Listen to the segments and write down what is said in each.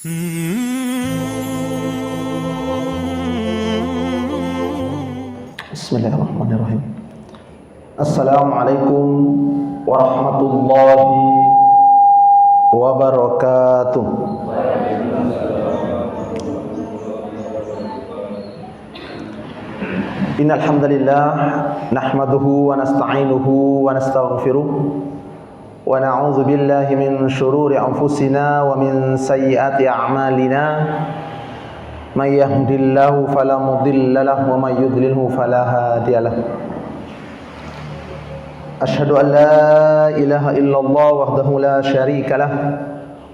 Bismillahirrahmanirrahim. Assalamualaikum warahmatullahi wabarakatuh. Innal hamdalillah nahmaduhu wa nasta'inuhu wa nastaghfiruh wa na'udzu billahi min shururi anfusina wa min sayyiati a'malina. May yahdihillahu fala mudilla lahu wa may yudlilhu fala hadiya lahu. Asyhadu an la ilaha illallah wahdahu la syarika lah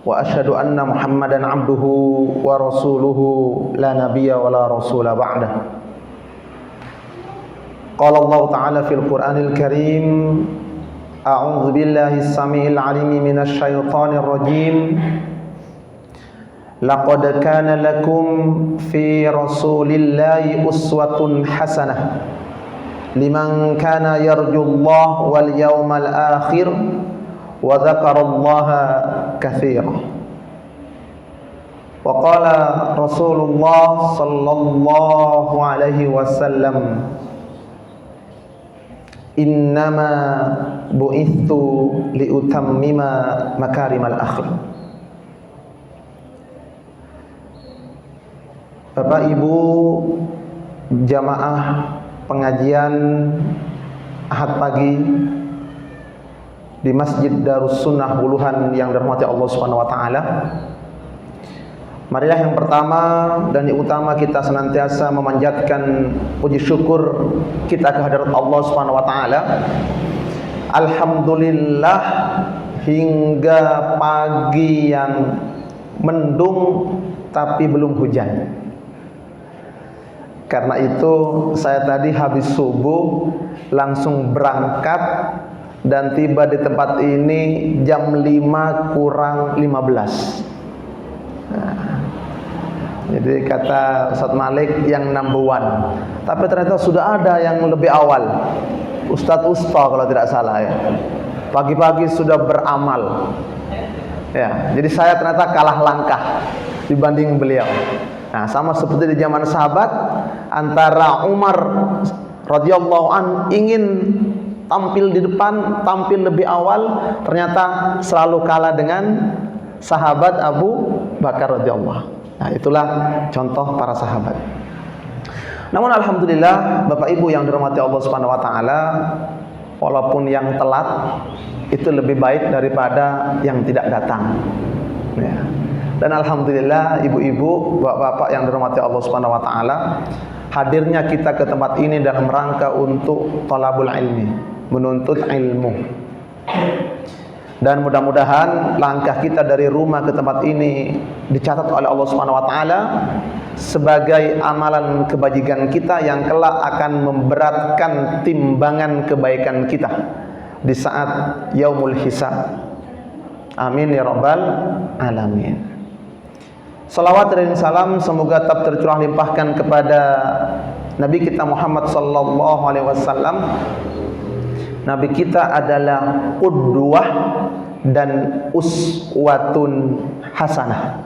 wa asyhadu anna Muhammadan abduhu wa rasuluhu la nabiyya wa la rasula ba'dah. Qala Allah Ta'ala fil Qur'anil Karim, a'udzu billahi as-sami'il 'alim minasy syaithanir rajim. Laqad kana lakum fi Rasulillahi uswatun hasanah liman kana yarjullaha wal yawmal akhir wa dzakarallaha katsiran. Wa qala Rasulullah sallallahu alaihi wasallam, innama bu'ithu liutammima makarimal akhlaq. Bapak Ibu jamaah pengajian Ahad pagi di Masjid Darus Sunnah Buluhan yang dirahmati Allah Subhanahu wa taala. Marilah yang pertama dan yang utama kita senantiasa memanjatkan puji syukur kita kehadirat Allah Subhanahu wa taala. Alhamdulillah, hingga pagi yang mendung tapi belum hujan. Karena itu saya tadi habis subuh langsung berangkat dan tiba di tempat ini jam 5 kurang 15. Jadi kata Ustadz Malik yang number one, tapi ternyata sudah ada yang lebih awal, Ustadz Usta kalau tidak salah ya. Pagi-pagi sudah beramal ya, jadi saya ternyata kalah langkah dibanding beliau. Nah, sama seperti di zaman sahabat, antara Umar radhiyallahu an ingin tampil di depan, tampil lebih awal, ternyata selalu kalah dengan sahabat Abu Bakar radhiyallahu. Nah, itulah contoh para sahabat. Namun alhamdulillah, Bapak Ibu yang dirahmati Allah Subhanahu wa taala, walaupun yang telat itu lebih baik daripada yang tidak datang. Ya. Dan alhamdulillah ibu-ibu, bapak-bapak yang dirahmati Allah Subhanahu wa taala, hadirnya kita ke tempat ini dalam rangka untuk thalabul ilmi, menuntut ilmu. Dan mudah-mudahan langkah kita dari rumah ke tempat ini dicatat oleh Allah Subhanahu wa taala sebagai amalan kebajikan kita yang kelak akan memberatkan timbangan kebaikan kita di saat yaumul hisab. Amin ya rabbal alamin. Salawat dan salam semoga tetap tercurah limpahkan kepada Nabi kita Muhammad sallallahu alaihi wasallam. Nabi kita adalah qudwah dan uswatun hasanah.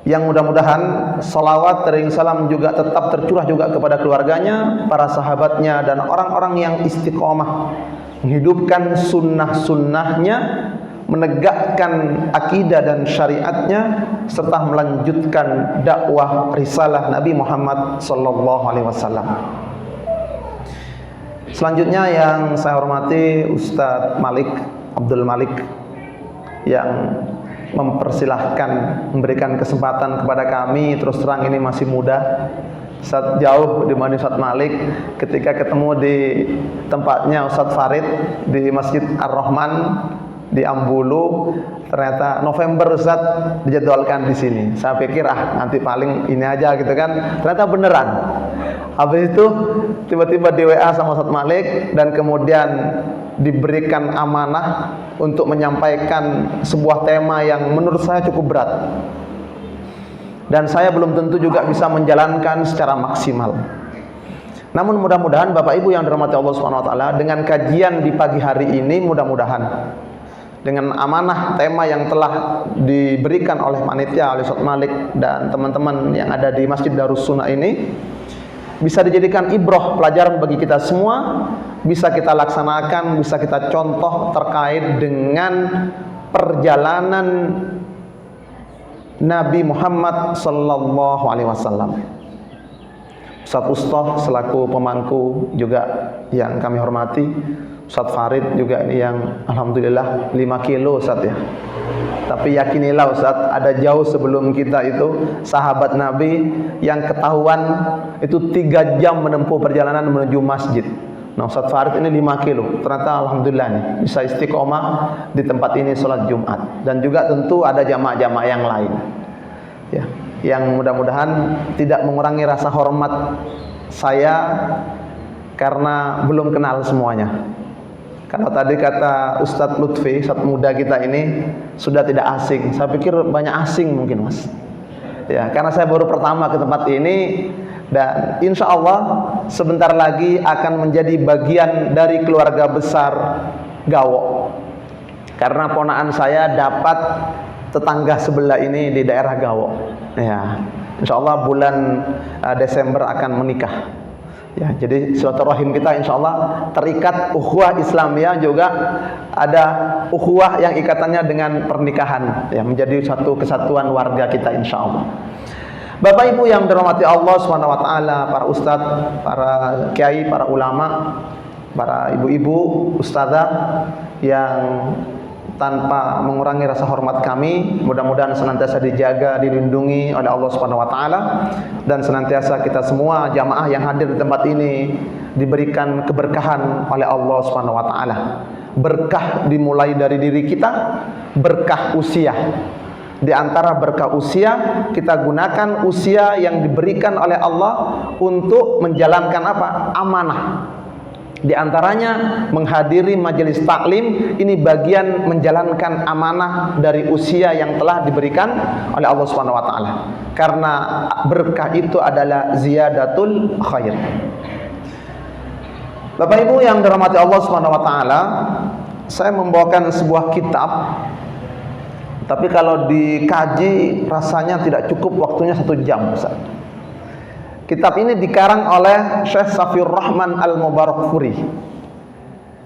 Yang mudah-mudahan salawat dan salam juga tetap tercurah juga kepada keluarganya, para sahabatnya, dan orang-orang yang istiqomah menghidupkan sunnah-sunnahnya, menegakkan akidah dan syariatnya, serta melanjutkan dakwah risalah Nabi Muhammad sallallahu alaihi wasallam. Selanjutnya yang saya hormati Ustadz Malik Abdul Malik yang mempersilahkan, memberikan kesempatan kepada kami. Terus terang ini masih muda, Ustadz jauh dibanding Ustadz Malik. Ketika ketemu di tempatnya Ustadz Farid di Masjid Ar-Rahman di Ambulu, ternyata November Ustadz dijadwalkan di sini. Saya pikir nanti paling ini aja gitu kan. Ternyata beneran. Habis itu tiba-tiba di WA sama Ustadz Malik dan kemudian diberikan amanah untuk menyampaikan sebuah tema yang menurut saya cukup berat. Dan saya belum tentu juga bisa menjalankan secara maksimal. Namun mudah-mudahan Bapak Ibu yang dirahmati Allah Subhanahu wa taala, dengan kajian di pagi hari ini mudah-mudahan dengan amanah tema yang telah diberikan oleh panitia, oleh Ustaz Malik dan teman-teman yang ada di Masjid Darus Sunnah ini, bisa dijadikan ibrah pelajaran bagi kita semua, bisa kita laksanakan, bisa kita contoh terkait dengan perjalanan Nabi Muhammad sallallahu alaihi wasallam. Ustaz Ustaz selaku pemangku juga yang kami hormati, Ustaz Farid juga ini yang alhamdulillah 5 kilo Ustaz ya. Tapi yakinilah Ustaz, ada jauh sebelum kita itu sahabat Nabi yang ketahuan itu 3 jam menempuh perjalanan menuju masjid. Nah Ustaz Farid ini 5 kilo, ternyata alhamdulillah nih bisa istiqomah di tempat ini sholat Jumat. Dan juga tentu ada jamaah-jamaah yang lain ya, yang mudah-mudahan tidak mengurangi rasa hormat saya karena belum kenal semuanya. Kalau tadi kata Ustadz Lutfi, Ustadz muda kita ini sudah tidak asing, saya pikir banyak asing mungkin Mas ya, karena saya baru pertama ke tempat ini. Dan insya Allah sebentar lagi akan menjadi bagian dari keluarga besar Gawo, karena ponakan saya dapat tetangga sebelah ini di daerah Gawo ya. Insya Allah bulan Desember akan menikah ya. Jadi silaturahim kita insya Allah terikat, ukhuwah Islamiyah juga ada ukhuwah yang ikatannya dengan pernikahan ya, menjadi satu kesatuan warga kita insya Allah. Bapak Ibu yang dirahmati Allah Subhanahu wa taala, para ustadz, para kiai, para ulama, para ibu-ibu, ustazah yang tanpa mengurangi rasa hormat kami, mudah-mudahan senantiasa dijaga, dilindungi oleh Allah Subhanahu wa taala, dan senantiasa kita semua jamaah yang hadir di tempat ini diberikan keberkahan oleh Allah Subhanahu wa taala. Berkah dimulai dari diri kita, berkah usia. Di antara berkah usia, kita gunakan usia yang diberikan oleh Allah untuk menjalankan apa? Amanah. Di antaranya menghadiri majelis taklim, ini bagian menjalankan amanah dari usia yang telah diberikan oleh Allah Subhanahu wa taala. Karena berkah itu adalah ziyadatul khair. Bapak Ibu yang dirahmati Allah Subhanahu wa taala, saya membawakan sebuah kitab. Tapi kalau dikaji rasanya tidak cukup waktunya 1 jam Ustaz. Kitab ini dikarang oleh Syekh Safiur Rahman Al-Mubarakfuri.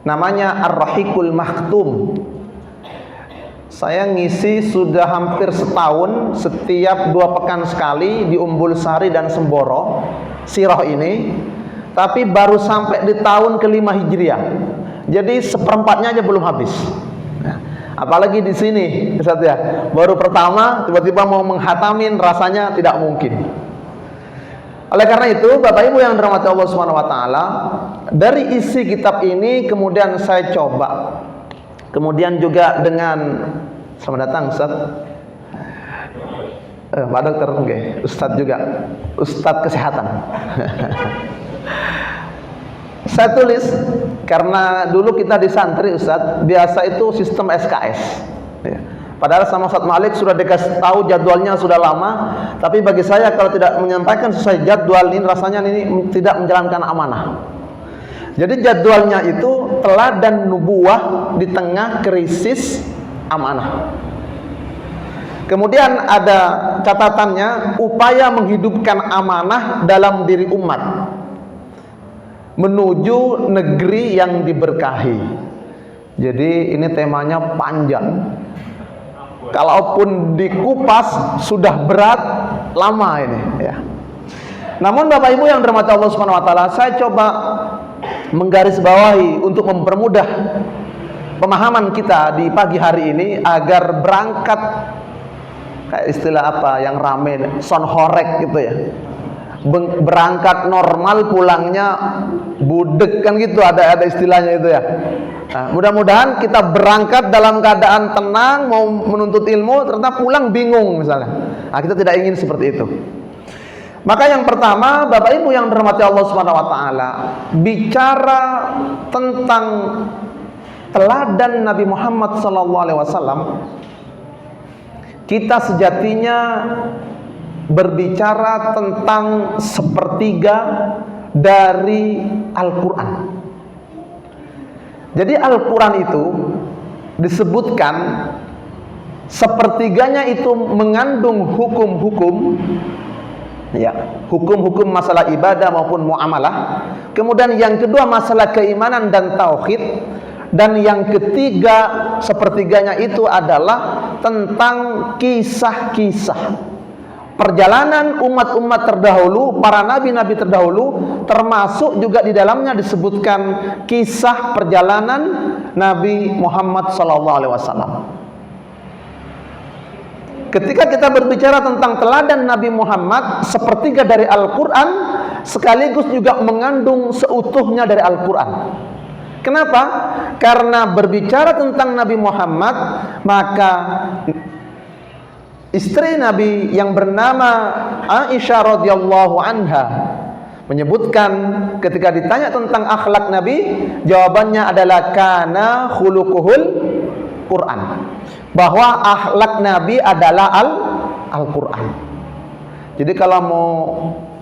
Namanya Ar-Rahiqul Makhtum. Saya ngisi sudah hampir setahun, setiap 2 pekan sekali di Umbul Sari dan Semboro sirah ini. Tapi baru sampai di tahun ke-5 Hijriah. Jadi seperempatnya aja belum habis. Apalagi di sini, Ustaz ya, baru pertama tiba-tiba mau menghatamin, rasanya tidak mungkin. Oleh karena itu, Bapak Ibu yang dirahmati Allah Subhanahu wa taala, dari isi kitab ini kemudian saya coba. Kemudian juga dengan selamat datang Ustaz. Pak Dokter, okay. Ustaz juga, Ustaz kesehatan. Saya tulis karena dulu kita di santri Ustaz, biasa itu sistem SKS ya. Padahal sama Ustaz Malik sudah dikasih tahu jadwalnya sudah lama, tapi bagi saya kalau tidak menyampaikan sesuai jadwal ini rasanya ini tidak menjalankan amanah. Jadi jadwalnya itu teladan nubuwah di tengah krisis amanah. Kemudian ada catatannya, upaya menghidupkan amanah dalam diri umat menuju negeri yang diberkahi. Jadi ini temanya panjang. Kalaupun dikupas sudah berat, lama ini ya. Namun Bapak Ibu yang dirahmati Allah Subhanahu wa taala, saya coba menggarisbawahi untuk mempermudah pemahaman kita di pagi hari ini agar berangkat kayak istilah apa yang rame son horek gitu ya. Berangkat normal, pulangnya budek kan gitu, ada istilahnya itu ya. Nah, mudah-mudahan kita berangkat dalam keadaan tenang, mau menuntut ilmu, ternyata pulang bingung misalnya. Nah, kita tidak ingin seperti itu. Maka yang pertama, Bapak Ibu yang dirahmati Allah Subhanahu wa taala, bicara tentang teladan Nabi Muhammad SAW, kita sejatinya berbicara tentang sepertiga dari Al-Quran. Jadi Al-Quran itu disebutkan sepertiganya itu mengandung hukum-hukum, ya, hukum-hukum masalah ibadah maupun muamalah. Kemudian yang kedua masalah keimanan dan tauhid, dan yang ketiga sepertiganya itu adalah tentang kisah-kisah perjalanan umat-umat terdahulu, para nabi-nabi terdahulu, termasuk juga di dalamnya disebutkan kisah perjalanan Nabi Muhammad SAW. Ketika kita berbicara tentang teladan Nabi Muhammad, sepertiga dari Al-Quran sekaligus juga mengandung seutuhnya dari Al-Quran. Kenapa? Karena berbicara tentang Nabi Muhammad, maka istri Nabi yang bernama Aisyah radhiyallahu anha menyebutkan ketika ditanya tentang akhlak Nabi, jawabannya adalah kana khuluquhul Quran, bahwa akhlak Nabi adalah Al-Quran. Jadi kalau mau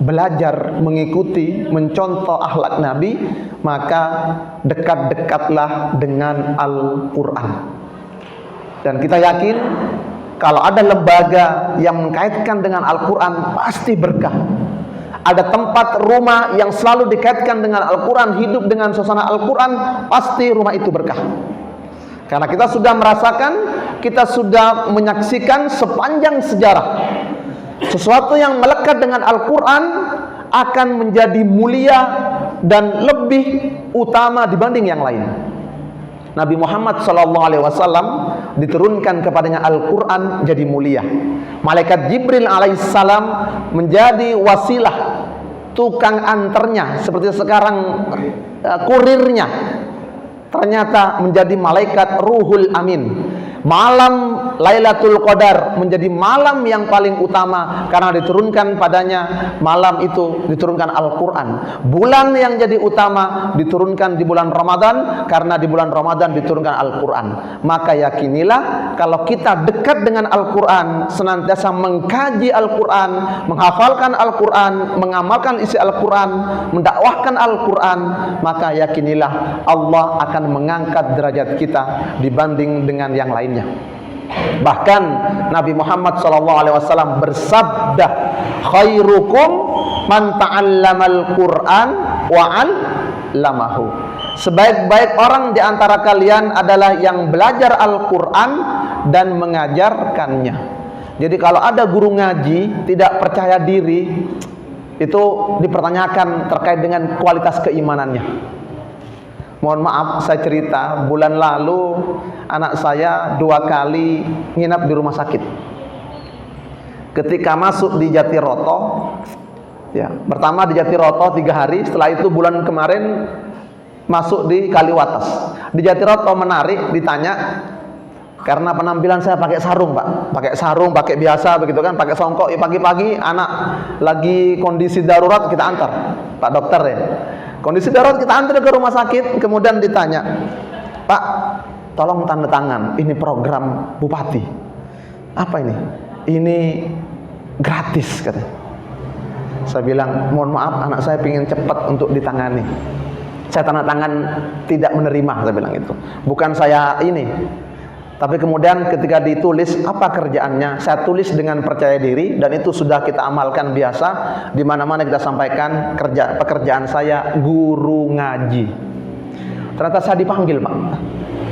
belajar, mengikuti, mencontoh akhlak Nabi, maka dekat-dekatlah dengan Al-Quran. Dan kita yakin kalau ada lembaga yang mengkaitkan dengan Al-Quran, pasti berkah. Ada tempat rumah yang selalu dikaitkan dengan Al-Quran, hidup dengan suasana Al-Quran, pasti rumah itu berkah. Karena kita sudah merasakan, kita sudah menyaksikan sepanjang sejarah, sesuatu yang melekat dengan Al-Quran akan menjadi mulia dan lebih utama dibanding yang lain. Nabi Muhammad SAW diturunkan kepadanya Al-Quran jadi mulia. Malaikat Jibril alaihissalam menjadi wasilah, tukang antarnya, seperti sekarang kurirnya, ternyata menjadi malaikat Ruhul Amin. Malam Lailatul Qadar menjadi malam yang paling utama karena diturunkan padanya malam itu diturunkan Al-Quran. Bulan yang jadi utama diturunkan di bulan Ramadan karena di bulan Ramadan diturunkan Al-Quran. Maka yakinilah kalau kita dekat dengan Al-Quran, senantiasa mengkaji Al-Quran, menghafalkan Al-Quran, mengamalkan isi Al-Quran, mendakwahkan Al-Quran, maka yakinilah Allah akan mengangkat derajat kita dibanding dengan yang lainnya. Bahkan Nabi Muhammad SAW bersabda, khairukum man ta'allamal Qur'an wa 'allamahu. Sebaik-baik orang di antara kalian adalah yang belajar Al-Quran dan mengajarkannya. Jadi kalau ada guru ngaji tidak percaya diri, itu dipertanyakan terkait dengan kualitas keimanannya. Mohon maaf, saya cerita, bulan lalu anak saya 2 kali nginap di rumah sakit. Ketika masuk di Jatiroto, ya, pertama di Jatiroto 3 hari, setelah itu bulan kemarin masuk di Kaliwates. Di Jatiroto menarik, ditanya, karena penampilan saya pakai sarung, Pak, pakai sarung, pakai biasa begitu kan, pakai songkok. Pagi-pagi anak lagi kondisi darurat, kita antar, Pak dokter ya. Kondisi darurat kita antar ke rumah sakit, kemudian ditanya, Pak, tolong tanda tangan, ini program bupati. Apa ini? Ini gratis, katanya. Saya bilang, mohon maaf, anak saya ingin cepat untuk ditangani. Saya tanda tangan tidak menerima, saya bilang itu. Bukan saya ini. Tapi kemudian ketika ditulis apa kerjaannya, saya tulis dengan percaya diri, dan itu sudah kita amalkan biasa. Di mana-mana kita sampaikan pekerjaan saya guru ngaji. Ternyata saya dipanggil, Pak.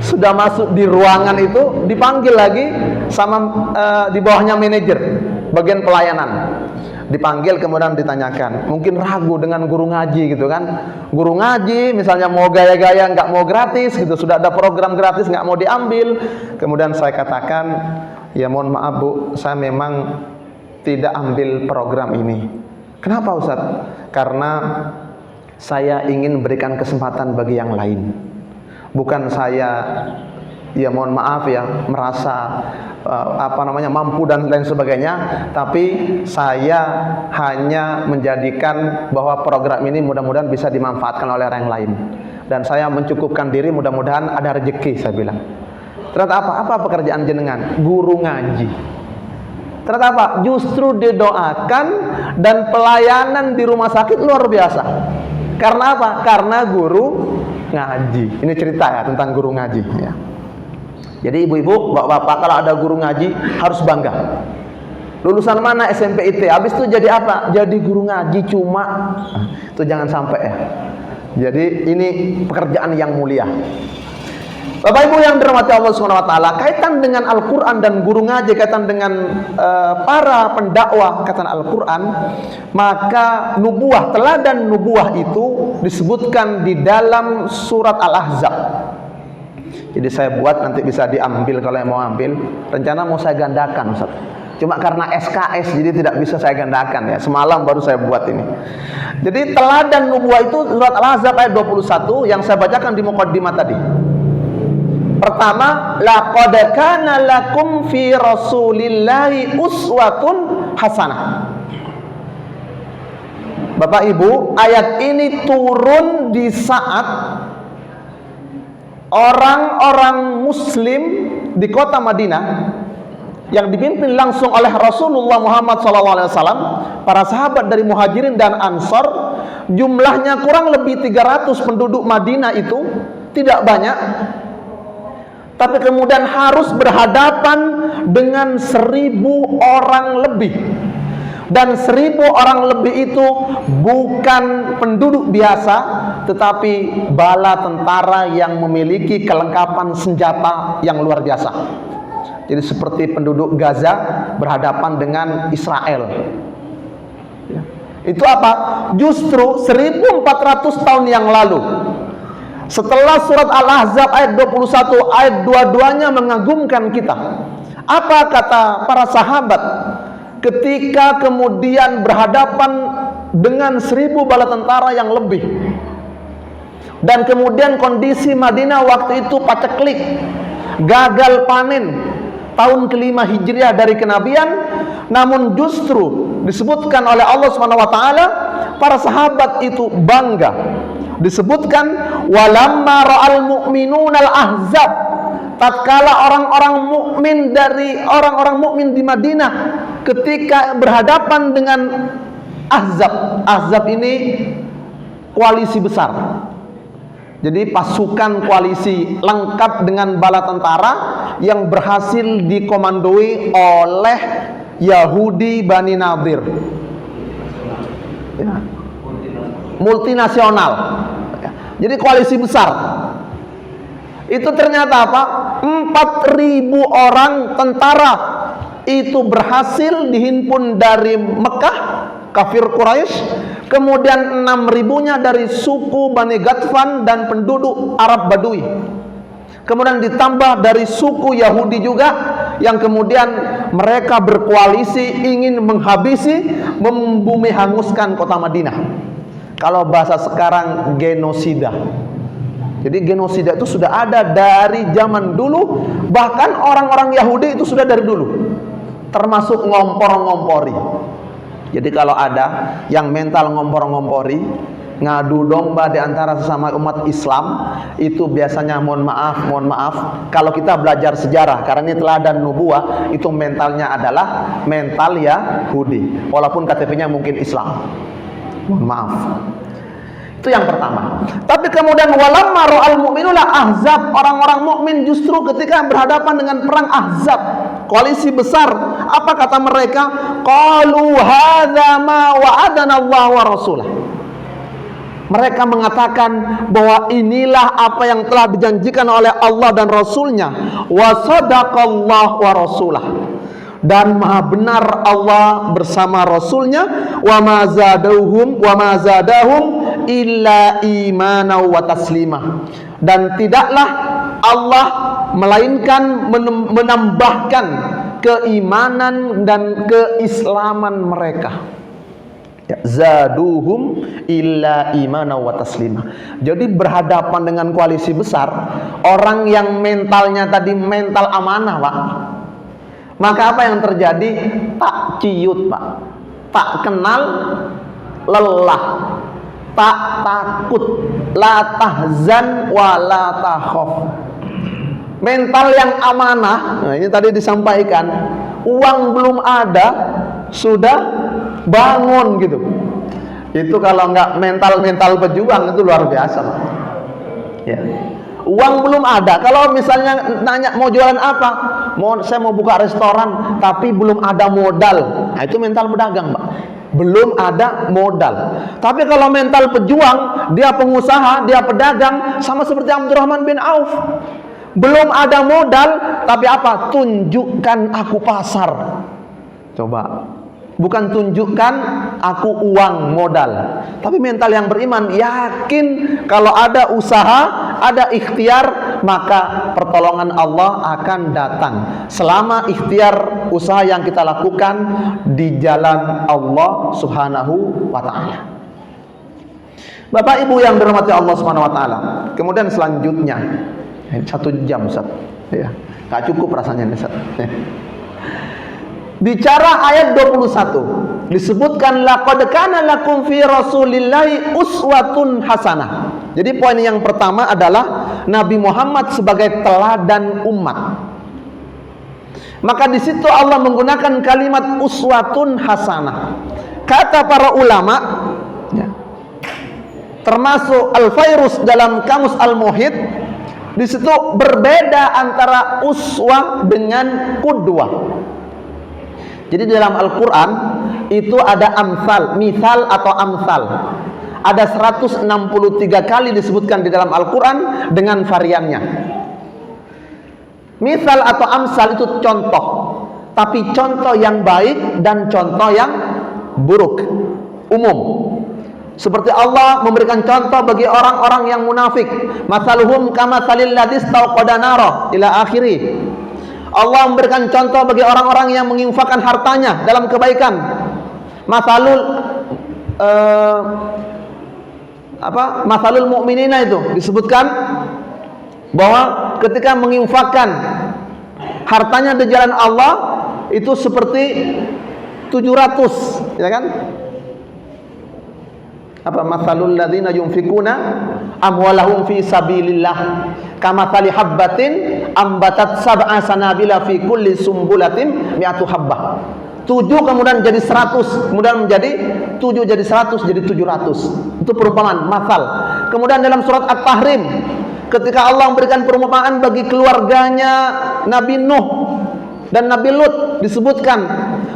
Sudah masuk di ruangan itu, dipanggil lagi sama di bawahnya manajer bagian pelayanan. Dipanggil kemudian ditanyakan, mungkin ragu dengan guru ngaji gitu kan. Guru ngaji misalnya mau gaya-gaya, nggak mau gratis gitu, sudah ada program gratis nggak mau diambil. Kemudian saya katakan, ya mohon maaf Bu, saya memang tidak ambil program ini. Kenapa Ustaz? Karena saya ingin berikan kesempatan bagi yang lain. Bukan saya, ya mohon maaf ya, merasa mampu dan lain sebagainya, tapi saya hanya menjadikan bahwa program ini mudah-mudahan bisa dimanfaatkan oleh orang lain, dan saya mencukupkan diri, mudah-mudahan ada rezeki, saya bilang. Ternyata apa pekerjaan jenengan? Guru ngaji. Ternyata apa? Justru didoakan dan pelayanan di rumah sakit luar biasa. Karena apa? Karena guru ngaji. Ini cerita ya tentang guru ngaji ya. Jadi ibu-ibu, bapak-bapak kalau ada guru ngaji harus bangga. Lulusan mana? SMP IT. Habis itu jadi apa? Jadi guru ngaji cuma. Itu jangan sampai ya. Jadi ini pekerjaan yang mulia. Bapak Ibu yang dirahmati Allah Subhanahu wa taala, kaitan dengan Al-Qur'an dan guru ngaji, kaitan dengan para pendakwah kaitan Al-Qur'an, maka nubuah, teladan nubuah itu disebutkan di dalam surat Al-Ahzab. Jadi saya buat, nanti bisa diambil kalau yang mau ambil. Rencana mau saya gandakan, Ustaz. Cuma karena SKS jadi tidak bisa saya gandakan ya. Semalam baru saya buat ini. Jadi teladan nubuah itu surat Al-Ahzab ayat 21 yang saya bacakan di muqaddimah tadi. Pertama, laqad kana lakum fi rasulillahi uswatun hasanah. Bapak Ibu, ayat ini turun di saat orang-orang muslim di kota Madinah yang dipimpin langsung oleh Rasulullah Muhammad SAW, para sahabat dari Muhajirin dan Ansor, jumlahnya kurang lebih 300 penduduk Madinah itu, tidak banyak. Tapi kemudian harus berhadapan dengan 1.000 orang lebih. Dan 1.000 orang lebih itu bukan penduduk biasa, tetapi bala tentara yang memiliki kelengkapan senjata yang luar biasa. Jadi seperti penduduk Gaza berhadapan dengan Israel. Itu apa? Justru 1.400 tahun yang lalu, setelah surat Al-Ahzab ayat 21, ayat 22-nya mengagumkan kita. Apa kata para sahabat ketika kemudian berhadapan dengan 1.000 bala tentara yang lebih, dan kemudian kondisi Madinah waktu itu paceklik, gagal panen, tahun ke-5 Hijriah dari kenabian. Namun justru disebutkan oleh Allah SWT, para sahabat itu bangga. Disebutkan walamma ra'al mu'minuna al-ahzab, tatkala orang-orang mukmin dari orang-orang mukmin di Madinah ketika berhadapan dengan Ahzab. Ahzab ini koalisi besar. Jadi pasukan koalisi lengkap dengan bala tentara yang berhasil dikomandoi oleh Yahudi Bani Nadir. Ya. Multinasional. Jadi koalisi besar. Itu ternyata apa? 4.000 orang tentara itu berhasil dihimpun dari Mekah, kafir Quraisy. Kemudian 6.000-nya dari suku Bani Ghatfan dan penduduk Arab Badui. Kemudian ditambah dari suku Yahudi juga, yang kemudian mereka berkoalisi ingin menghabisi, membumi hanguskan kota Madinah. Kalau bahasa sekarang genosida. Jadi genosida itu sudah ada dari zaman dulu, bahkan orang-orang Yahudi itu sudah dari dulu, termasuk ngompor-ngompori. Jadi kalau ada yang mental ngompor-ngompori, ngadu domba di antara sesama umat Islam, itu biasanya mohon maaf, kalau kita belajar sejarah, karena ini teladan nubuah, itu mentalnya adalah mental Yahudi, walaupun KTP-nya mungkin Islam. Mohon maaf. Itu yang pertama. Tapi kemudian walamma ra'al mu'minuna ahzab, orang-orang mukmin justru ketika berhadapan dengan perang Ahzab, koalisi besar, apa kata mereka? Qalu hadza ma wa'adana Allah wa rasulah. Mereka mengatakan bahwa inilah apa yang telah dijanjikan oleh Allah dan Rasulnya. Wa sadaqallahu wa rasulah. Dan maha benar Allah bersama Rasulnya. Wa ma zadahum illa imana wa taslimah. Dan tidaklah Allah melainkan menambahkan keimanan dan keislaman mereka. Ya, zaduhum illa imana wa taslima. Jadi berhadapan dengan koalisi besar, orang yang mentalnya tadi mental amanah, Pak, maka apa yang terjadi? Tak ciut, Pak, tak kenal lelah, tak takut, la tahzan wa la takhaf. Mental yang amanah. Nah, ini tadi disampaikan, uang belum ada sudah bangun gitu. Itu kalau nggak mental pejuang itu luar biasa, Pak. Ya. Uang belum ada. Kalau misalnya nanya mau jualan apa, saya mau buka restoran, tapi belum ada modal. Nah, itu mental pedagang, Pak. Belum ada modal. Tapi kalau mental pejuang, dia pengusaha, dia pedagang, sama seperti Abdurrahman bin Auf. Belum ada modal, tapi apa? Tunjukkan aku pasar. Coba. Bukan tunjukkan aku uang modal. Tapi mental yang beriman yakin kalau ada usaha, ada ikhtiar, maka pertolongan Allah akan datang. Selama ikhtiar usaha yang kita lakukan di jalan Allah Subhanahu wa taala. Bapak Ibu yang dirahmati Allah Subhanahu wa taala. Kemudian selanjutnya 1 jam, Ustaz. Ya, enggak cukup rasanya nih, Ustaz. Bicara ayat 21 disebutkan laqad kana lakum fi rasulillahi uswatun hasanah. Jadi poin yang pertama adalah Nabi Muhammad sebagai teladan umat. Maka di situ Allah menggunakan kalimat uswatun hasanah. Kata para ulama ya, termasuk Al-Fairuz dalam Kamus Al-Muhit, di situ berbeda antara uswah dengan qudwah. Jadi dalam Al-Quran itu ada amsal, misal atau amsal. Ada 163 kali disebutkan di dalam Al-Quran dengan variannya. Misal atau amsal itu contoh, tapi contoh yang baik dan contoh yang buruk, umum. Seperti Allah memberikan contoh bagi orang-orang yang munafik, masaluhum kamatsalil ladzi istauqada nara ila akhiri. Allah memberikan contoh bagi orang-orang yang menginfakkan hartanya dalam kebaikan. Masalul mu'minina itu disebutkan bahwa ketika menginfakkan hartanya di jalan Allah itu seperti 700, ya kan? Masalul ladzina yunfikuna amwalahum fi sabilillah kamathali habbatin ambatat sab'a sanabila fi kulli sumbulatin mi'atu habbah. 7 kemudian jadi 100, kemudian menjadi 7 jadi 100 jadi 700. Itu perumpamaan masal. Kemudian dalam surat At-Tahrim ketika Allah memberikan perumpamaan bagi keluarganya Nabi Nuh dan Nabi Lut disebutkan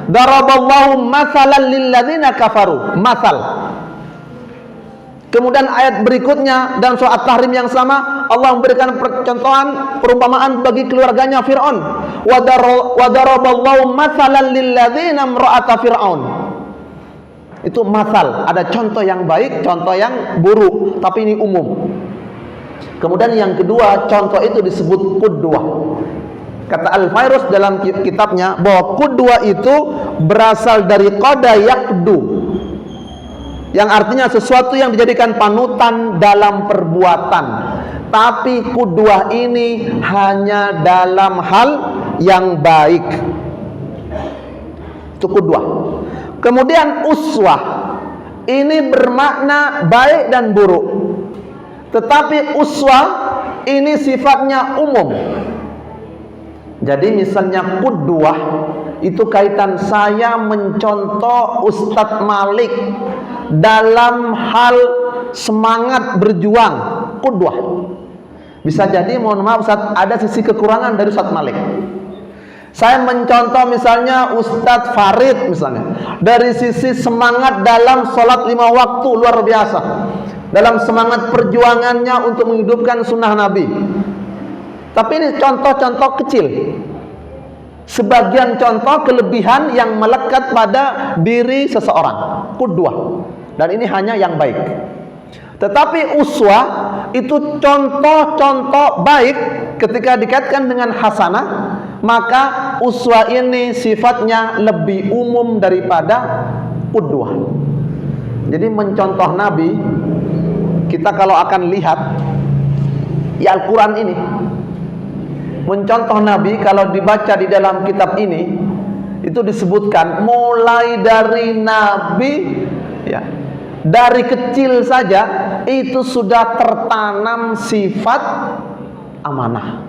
daraballahu mathalan lil ladzina kafaru, masal. Kemudian ayat berikutnya dalam surah At-Tahrim yang sama Allah memberikan percontohan perumpamaan bagi keluarganya Fir'aun. Wa daraballahu mathalan lil ladzina imra'ata fir'aun. Itu masal, ada contoh yang baik, contoh yang buruk, tapi ini umum. Kemudian yang kedua, contoh itu disebut qudwah. Kata Al-Fairuz dalam kitabnya bahwa qudwah itu berasal dari qada yaqdu, yang artinya sesuatu yang dijadikan panutan dalam perbuatan. Tapi qudwah ini hanya dalam hal yang baik. Itu qudwah. Kemudian uswah ini bermakna baik dan buruk. Tetapi uswah ini sifatnya umum. Jadi misalnya qudwah itu kaitan saya mencontoh Ustadz Malik dalam hal semangat berjuang, qudwah. Bisa jadi, mohon maaf Ustadz, ada sisi kekurangan dari Ustadz Malik. Saya mencontoh misalnya Ustadz Farid misalnya, dari sisi semangat dalam sholat 5 waktu luar biasa, dalam semangat perjuangannya untuk menghidupkan sunnah Nabi. Tapi ini contoh-contoh kecil, sebagian contoh kelebihan yang melekat pada diri seseorang, qudwah. Dan ini hanya yang baik. Tetapi uswah itu contoh-contoh baik ketika dikaitkan dengan hasanah, maka uswah ini sifatnya lebih umum daripada qudwah. Jadi mencontoh Nabi, kita kalau akan lihat ya Al-Quran ini, mencontoh Nabi kalau dibaca di dalam kitab ini, itu disebutkan mulai dari Nabi ya, dari kecil saja itu sudah tertanam sifat amanah.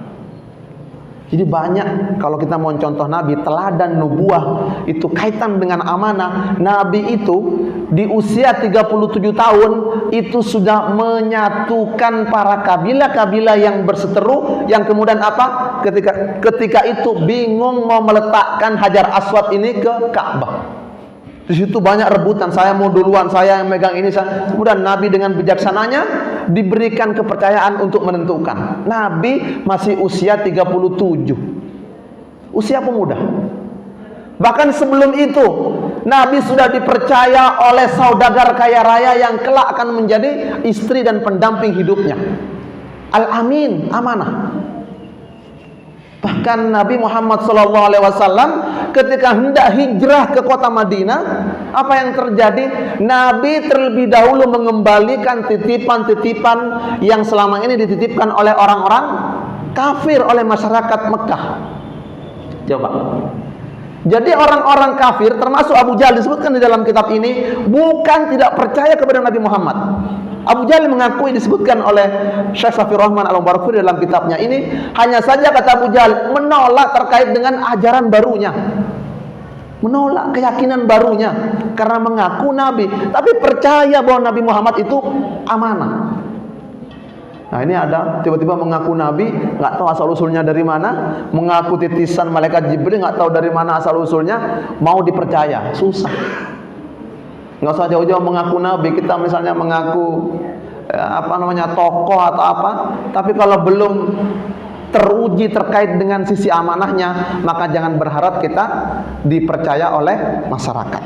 Jadi banyak kalau kita mau contoh Nabi, teladan nubuah itu kaitan dengan amanah. Nabi itu di usia 37 tahun itu sudah menyatukan para kabilah-kabilah yang berseteru, yang kemudian apa? Ketika itu bingung mau meletakkan Hajar Aswad ini ke Ka'bah. Di situ banyak rebutan, saya mau duluan, saya yang megang ini. Kemudian Nabi dengan bijaksananya diberikan kepercayaan untuk menentukan. Nabi masih usia 37, usia pemuda. Bahkan sebelum itu Nabi sudah dipercaya oleh saudagar kaya raya yang kelak akan menjadi istri dan pendamping hidupnya. Al-Amin, amanah. Bahkan Nabi Muhammad SAW ketika hendak hijrah ke kota Madinah, apa yang terjadi? Nabi terlebih dahulu mengembalikan titipan-titipan yang selama ini dititipkan oleh orang-orang kafir, oleh masyarakat Mekah. Coba. Jadi orang-orang kafir termasuk Abu Jahal disebutkan di dalam kitab ini bukan tidak percaya kepada Nabi Muhammad. Abu Jahal mengakui, disebutkan oleh Syekh Safir Rahman Al-Mubarakfuri dalam kitabnya ini, hanya saja kata Abu Jahal menolak terkait dengan ajaran barunya, menolak keyakinan barunya karena mengaku Nabi, tapi percaya bahwa Nabi Muhammad itu amanah. Nah ini ada tiba-tiba mengaku Nabi, nggak tahu asal usulnya dari mana, mengaku titisan malaikat Jibril, nggak tahu dari mana asal usulnya, mau dipercaya susah. Nggak usah jauh-jauh mengaku Nabi, kita misalnya mengaku tokoh atau apa, tapi kalau belum teruji terkait dengan sisi amanahnya, maka jangan berharap kita dipercaya oleh masyarakat.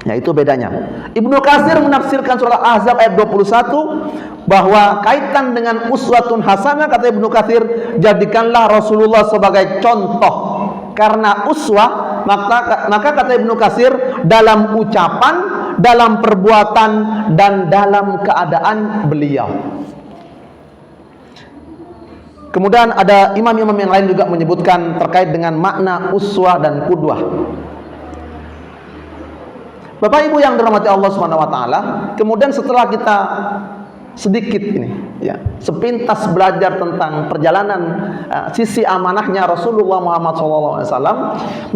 Ya itu bedanya. Ibnu Katsir menafsirkan surah Al-Ahzab ayat 21 bahwa kaitan dengan uswatun hasanah, kata Ibnu Katsir, jadikanlah Rasulullah sebagai contoh. Karena uswah, maka kata Ibnu Katsir, dalam ucapan, dalam perbuatan, dan dalam keadaan beliau. Kemudian ada imam-imam yang lain juga menyebutkan terkait dengan makna uswah dan qudwah. Bapak Ibu yang dirahmati Allah SWT, kemudian setelah kita sedikit ini, ya, sepintas belajar tentang perjalanan sisi amanahnya Rasulullah Muhammad SAW,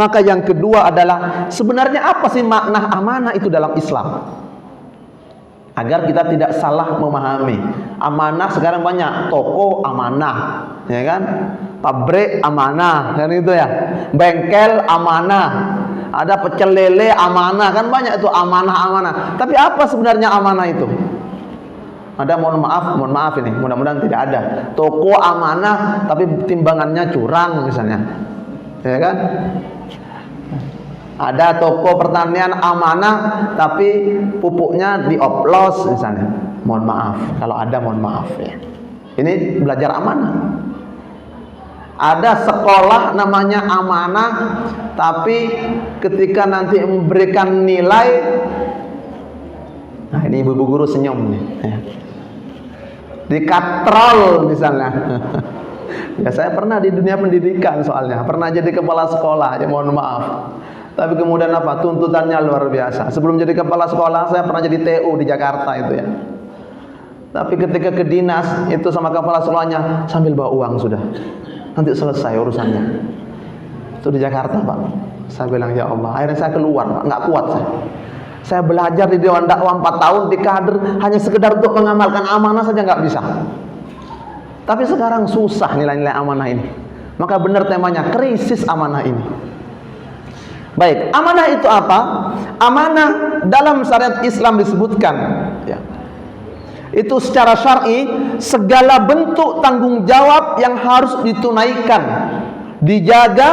maka yang kedua adalah sebenarnya apa sih makna amanah itu dalam Islam? Agar kita tidak salah memahami. Amanah sekarang banyak, toko amanah, ya kan? Pabrik amanah, kan itu ya. Bengkel amanah. Ada pecel lele amanah, kan banyak itu amanah-amanah. Tapi apa sebenarnya amanah itu? Ada, mohon maaf ini, mudah-mudahan tidak ada. Toko amanah tapi timbangannya curang misalnya, ya kan? Ada toko pertanian amanah tapi pupuknya dioplos misalnya. Mohon maaf, kalau ada mohon maaf ya. Ini belajar amanah. Ada sekolah namanya amanah, tapi ketika nanti memberikan nilai, nah ini ibu-ibu guru senyum nih, ya. Dikatrol misalnya. Ya saya pernah di dunia pendidikan soalnya, pernah jadi kepala sekolah, ya mohon maaf. Tapi kemudian apa? Tuntutannya luar biasa. Sebelum jadi kepala sekolah, saya pernah jadi TU di Jakarta itu ya. Tapi ketika ke dinas itu sama kepala sekolahnya, sambil bawa uang sudah. Nanti selesai urusannya. Itu di Jakarta Pak. Saya bilang ya Allah, akhirnya saya keluar Pak, nggak kuat saya. Saya belajar di Dewan Dakwah 4 tahun di kader hanya sekedar untuk mengamalkan amanah saja nggak bisa. Tapi sekarang susah nilai-nilai amanah ini. Maka benar temanya krisis amanah ini. Baik, amanah itu apa? Amanah dalam syariat Islam disebutkan, ya, itu secara syar'i segala bentuk tanggung jawab yang harus ditunaikan, dijaga.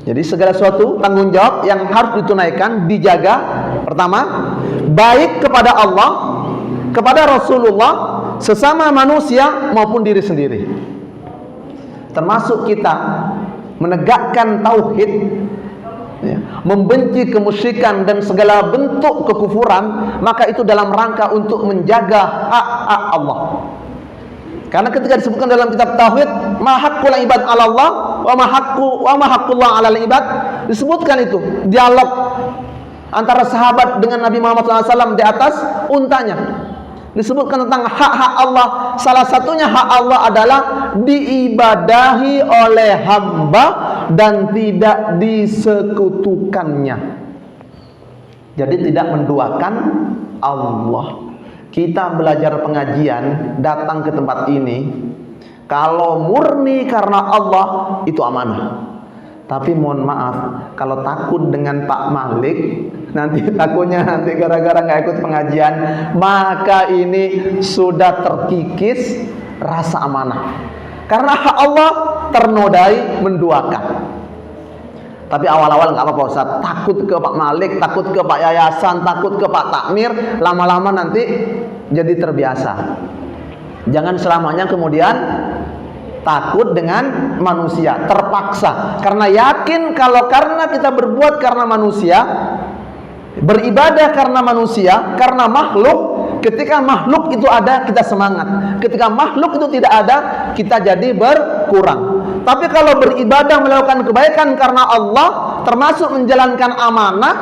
Jadi segala suatu tanggung jawab yang harus ditunaikan, dijaga. Pertama, baik kepada Allah, kepada Rasulullah, sesama manusia maupun diri sendiri. Termasuk kita menegakkan tauhid, ya, membenci kemusyrikan dan segala bentuk kekufuran, maka itu dalam rangka untuk menjaga hak-hak Allah. Karena ketika disebutkan dalam kitab tauhid, ma haqqul ibad 'ala Allah wa ma haqqullah 'alal ibad, disebutkan itu dialog antara sahabat dengan Nabi Muhammad SAW di atas untanya. disebutkan tentang hak-hak Allah. Salah satunya hak Allah adalah diibadahi oleh hamba dan tidak disekutukannya. Jadi tidak menduakan Allah. Kita belajar pengajian, datang ke tempat ini, kalau murni karena Allah, itu amanah. Tapi mohon maaf, kalau takut dengan Pak Malik, takutnya gara-gara nggak ikut pengajian, maka ini sudah terkikis rasa amanah. Karena hak Allah ternodai menduakan. Tapi awal-awal nggak apa-apa Ustaz, takut ke Pak Malik, takut ke Pak Yayasan, takut ke Pak Takmir, lama-lama nanti jadi terbiasa. Jangan selamanya kemudian takut dengan manusia, terpaksa. Karena yakin kalau karena kita berbuat karena manusia, beribadah karena manusia, karena makhluk, ketika makhluk itu ada, kita semangat. Ketika makhluk itu tidak ada, kita jadi berkurang. Tapi kalau beribadah melakukan kebaikan karena Allah, termasuk menjalankan amanah,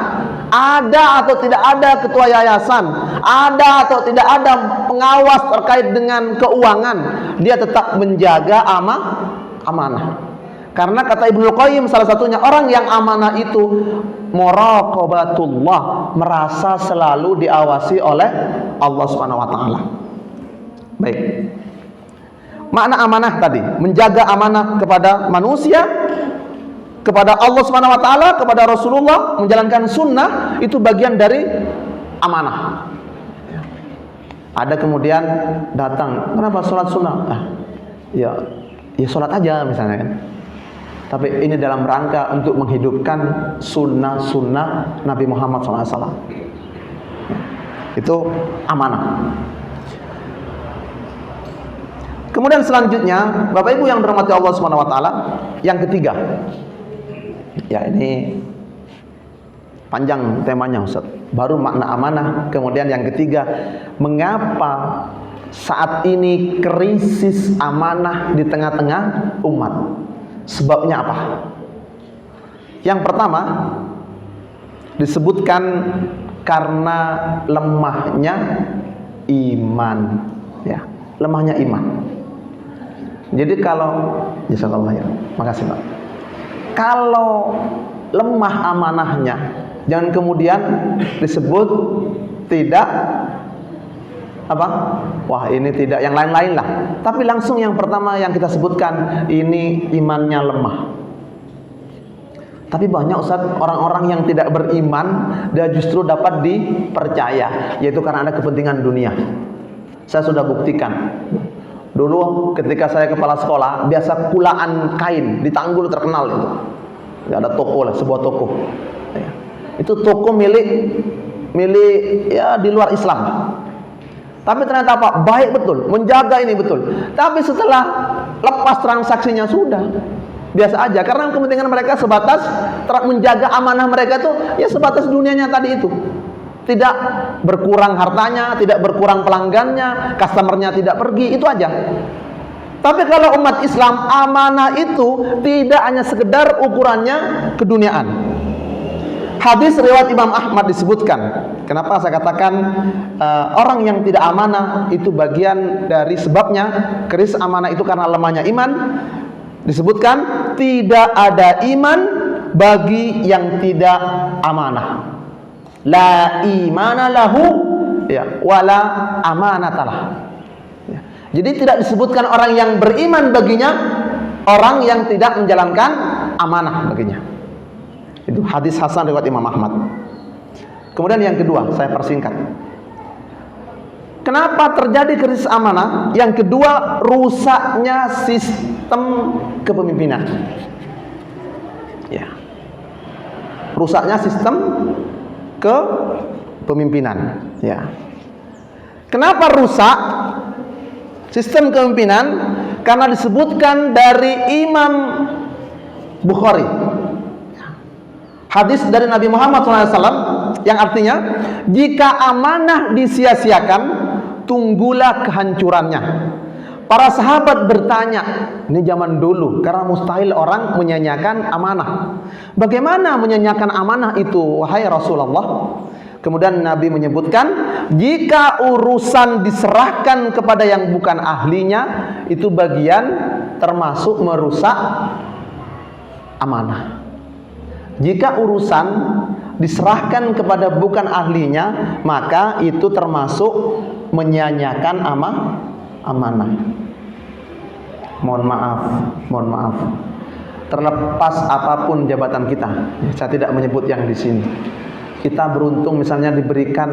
ada atau tidak ada ketua yayasan, ada atau tidak ada pengawas terkait dengan keuangan, dia tetap menjaga amanah. Karena kata Ibnu Qayyim, salah satunya orang yang amanah itu muraqabatullah, merasa selalu diawasi oleh Allah Subhanahu wa taala. Baik. Makna amanah tadi, menjaga amanah kepada manusia, kepada Allah Subhanahu wa taala, kepada Rasulullah, menjalankan sunnah, itu bagian dari amanah. Ada kemudian datang, kenapa sholat sunnah? Ya sholat aja misalnya kan. Tapi ini dalam rangka untuk menghidupkan sunnah-sunnah Nabi Muhammad SAW. Itu amanah. Kemudian selanjutnya, Bapak Ibu yang dirahmati Allah Subhanahu wa taala, yang ketiga. Ya, ini panjang temanya Ustaz. Baru makna amanah, kemudian yang ketiga, mengapa saat ini krisis amanah di tengah-tengah umat? Sebabnya apa? Yang pertama, disebutkan karena lemahnya iman, ya, lemahnya iman. Jadi kalau, jazakallah ya, makasih Pak. Kalau lemah amanahnya, jangan kemudian disebut tidak apa? Wah, ini tidak, yang lain-lain lah. Tapi langsung yang pertama yang kita sebutkan, ini imannya lemah. Tapi banyak Ustaz, orang-orang yang tidak beriman, dia justru dapat dipercaya, yaitu karena ada kepentingan dunia. Saya sudah buktikan. Dulu ketika saya kepala sekolah, biasa kulaan kain di Tanggul, terkenal itu. Nggak ada toko lah, sebuah toko. Ya. Itu toko milik ya di luar Islam. Tapi ternyata apa? Baik betul, menjaga ini betul. Tapi setelah lepas transaksinya sudah biasa aja, karena kepentingan mereka sebatas menjaga amanah mereka itu ya sebatas dunianya tadi itu. Tidak berkurang hartanya, tidak berkurang pelanggannya, customernya tidak pergi, itu aja. Tapi kalau umat Islam, amanah itu tidak hanya sekedar ukurannya keduniaan. Hadis riwayat Imam Ahmad disebutkan. Kenapa saya katakan orang yang tidak amanah itu bagian dari sebabnya krisis amanah itu karena lemahnya iman. Disebutkan tidak ada iman bagi yang tidak amanah. La imana lahu ya wala amanatalah. Ya. Jadi tidak disebutkan orang yang beriman baginya, orang yang tidak menjalankan amanah baginya. Itu hadis hasan riwayat Imam Ahmad. Kemudian yang kedua, saya persingkat. Kenapa terjadi krisis amanah? Yang kedua, rusaknya sistem kepemimpinan. Ya. Rusaknya sistem kepemimpinan, ya. Kenapa rusak sistem kepemimpinan? Karena disebutkan dari Imam Bukhari, hadis dari Nabi Muhammad SAW yang artinya, jika amanah disia-siakan, tunggulah kehancurannya. Para sahabat bertanya, ini zaman dulu, karena mustahil orang menyanyiakan amanah. Bagaimana menyanyiakan amanah itu, wahai Rasulullah? Kemudian Nabi menyebutkan, jika urusan diserahkan kepada yang bukan ahlinya, itu bagian termasuk merusak amanah. Jika urusan diserahkan kepada bukan ahlinya, maka itu termasuk menyia-nyiakan amanah. Mohon maaf. Terlepas apapun jabatan kita, saya tidak menyebut yang di sini. Kita beruntung misalnya diberikan,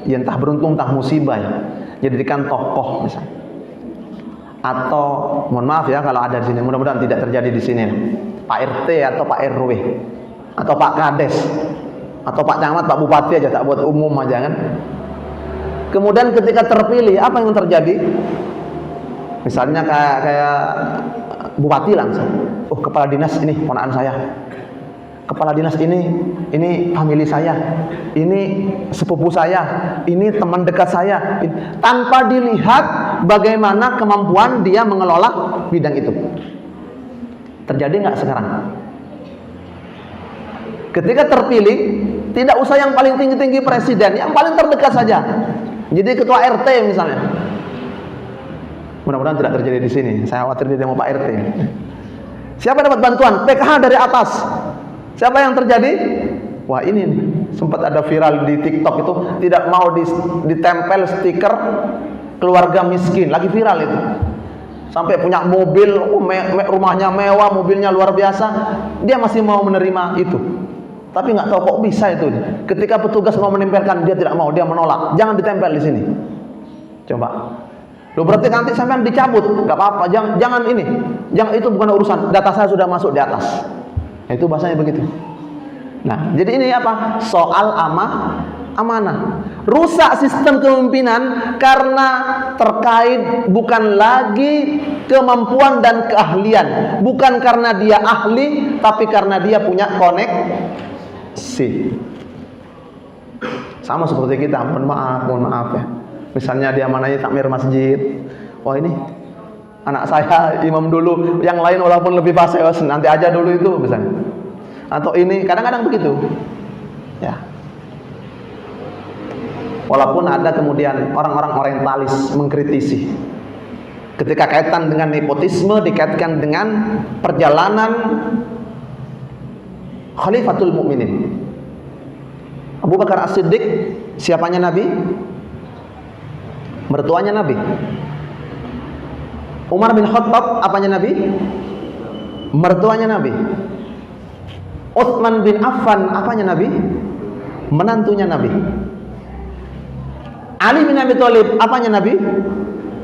ya entah beruntung entah musibah ya, diberikan tokoh misalnya. Atau mohon maaf ya kalau ada di sini, mudah-mudahan tidak terjadi di sini. Pak RT atau Pak RW atau Pak Kades atau Pak Camat, Pak Bupati aja, tak buat umum aja kan. Kemudian ketika terpilih, apa yang terjadi? Misalnya kayak bupati langsung, oh kepala dinas ini ponakan saya, kepala dinas ini famili saya, ini sepupu saya, ini teman dekat saya, tanpa dilihat bagaimana kemampuan dia mengelola bidang itu. Terjadi nggak sekarang? Ketika terpilih, tidak usah yang paling tinggi-tinggi presiden, yang paling terdekat saja. Jadi ketua RT misalnya. Mudah-mudahan tidak terjadi di sini. Saya khawatir dia mau Pak RT. Siapa dapat bantuan? PKH dari atas. Siapa yang terjadi? Wah ini nih, sempat ada viral di TikTok itu, tidak mau ditempel stiker keluarga miskin, lagi viral itu. Sampai punya mobil, rumahnya mewah, mobilnya luar biasa, dia masih mau menerima itu. Tapi nggak tahu kok bisa itu. Ketika petugas mau menempelkan, dia tidak mau, dia menolak. Jangan ditempel di sini. Coba. Loh berarti nanti sampean dicabut, nggak apa-apa. Jangan ini, jangan, itu bukan urusan. Data saya sudah masuk di atas. Nah, itu bahasanya begitu. Nah, jadi ini apa? Soal amanah. Rusak sistem kepemimpinan karena terkait bukan lagi kemampuan dan keahlian, bukan karena dia ahli, tapi karena dia punya koneksi. Sama seperti kita, mohon maaf ya. Misalnya dia mananya takmir masjid, wah ini anak saya imam dulu, yang lain walaupun lebih fasih, nanti aja dulu itu misalnya. Atau ini kadang-kadang begitu, ya. Walaupun ada kemudian orang-orang orientalis mengkritisi ketika kaitan dengan nepotisme, dikaitkan dengan perjalanan Khalifatul Mukminin. Abu Bakar As-Siddiq, siapanya Nabi? Mertuanya Nabi. Umar bin Khattab, apanya Nabi? Mertuanya Nabi. Utsman bin Affan, apanya Nabi? Menantunya Nabi. Ali bin Abi Thalib, apanya Nabi?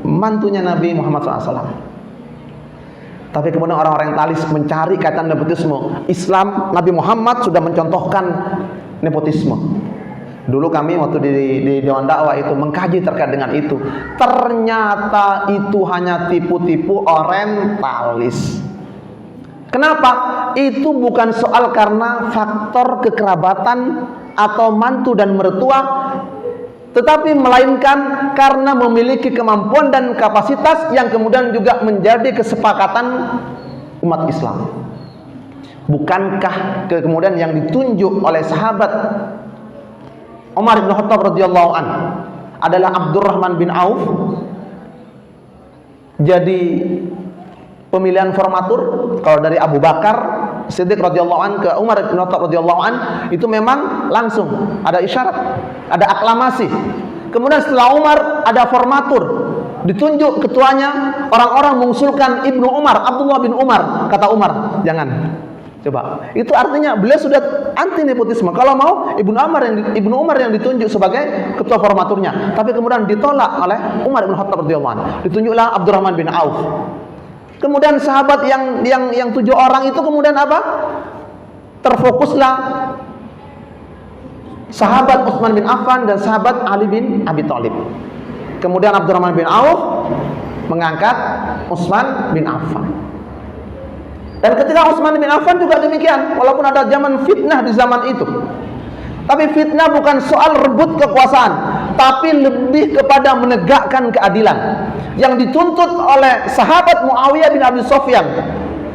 Mantunya Nabi Muhammad SAW. Tapi kemudian orang-orang orientalis mencari kaitan nepotisme. Islam, Nabi Muhammad sudah mencontohkan nepotisme. Dulu kami waktu di Dewan Dakwah itu mengkaji terkait dengan itu. Ternyata itu hanya tipu-tipu orientalis. Kenapa? Itu bukan soal karena faktor kekerabatan atau mantu dan mertua, tetapi melainkan karena memiliki kemampuan dan kapasitas yang kemudian juga menjadi kesepakatan umat Islam. Bukankah kemudian yang ditunjuk oleh sahabat Umar bin Khattab radhiyallahu an adalah Abdurrahman bin Auf jadi pemilihan formatur? Kalau dari Abu Bakar Siddiq radhiyallahu an ke Umar bin Khattab radhiyallahu an itu memang langsung ada isyarat, ada aklamasi. Kemudian setelah Umar ada formatur, ditunjuk ketuanya, orang-orang mengusulkan Ibnu Umar, Abdullah bin Umar. Kata Umar, jangan. Coba, itu artinya beliau sudah anti nepotisme. Kalau mau Ibnu Umar yang ditunjuk sebagai ketua formaturnya, tapi kemudian ditolak oleh Umar bin Khattab radhiyallahu anhu. Ditunjuklah Abdurrahman bin Auf. Kemudian sahabat yang 7 orang itu kemudian apa? Terfokuslah sahabat Utsman bin Affan dan sahabat Ali bin Abi Thalib. Kemudian Abdurrahman bin Auf mengangkat Utsman bin Affan. Dan ketika Utsman bin Affan juga demikian, walaupun ada zaman fitnah di zaman itu. Tapi fitnah bukan soal rebut kekuasaan, tapi lebih kepada menegakkan keadilan. Yang dituntut oleh sahabat Muawiyah bin Abi Sufyan,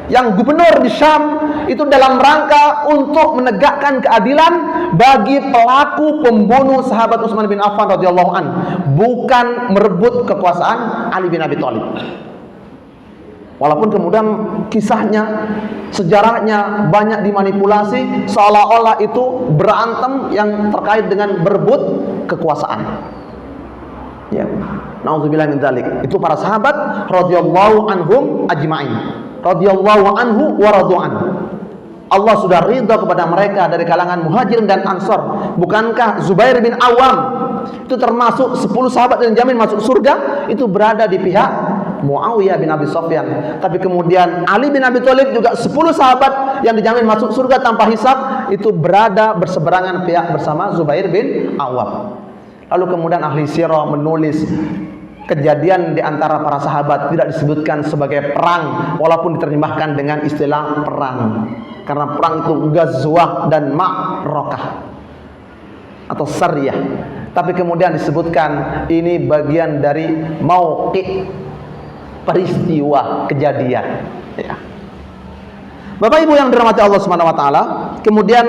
yang gubernur di Syam, itu dalam rangka untuk menegakkan keadilan bagi pelaku pembunuh sahabat Utsman bin Affan radhiyallahu an, bukan merebut kekuasaan Ali bin Abi Thalib. Walaupun kemudian kisahnya, sejarahnya banyak dimanipulasi seolah-olah itu berantem yang terkait dengan berebut kekuasaan. Ya, nauzubillah min dzalik. Itu para sahabat radhiyallahu anhum ajmain. Radhiyallahu anhu wa radu'an. Allah sudah ridha kepada mereka dari kalangan Muhajirin dan Ansor. Bukankah Zubair bin Awam itu termasuk 10 sahabat yang jamin masuk surga, itu berada di pihak Muawiyah bin Abi Sufyan. Tapi kemudian Ali bin Abi Thalib juga 10 sahabat yang dijamin masuk surga tanpa hisab, itu berada berseberangan pihak bersama Zubair bin Awam. Lalu kemudian ahli sirah menulis kejadian di antara para sahabat tidak disebutkan sebagai perang, walaupun diterjemahkan dengan istilah perang, karena perang itu ghazwah dan ma'rakah atau sariyah. Tapi kemudian disebutkan ini bagian dari mauqi, peristiwa kejadian, ya. Bapak Ibu yang dirahmati Allah Subhanahu wa taala, kemudian